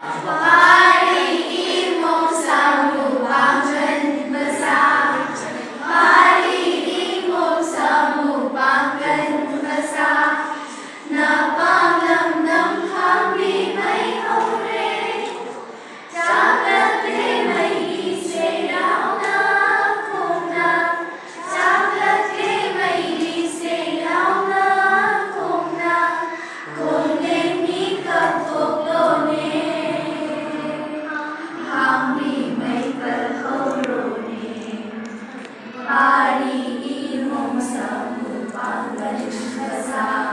Hari Imo Samu Panggen Besar, Hari Imo Samu Panggen Besar, Napang Nam Nam Kami Mai Hore, Chocolate Le Mai Se Lao Na Kung Na, Chocolate Le Mai Se Lao Na Kung Na, Kung Ne Mi Kap Tok Lo Ne. Hari Imo Samu Panggen Besar.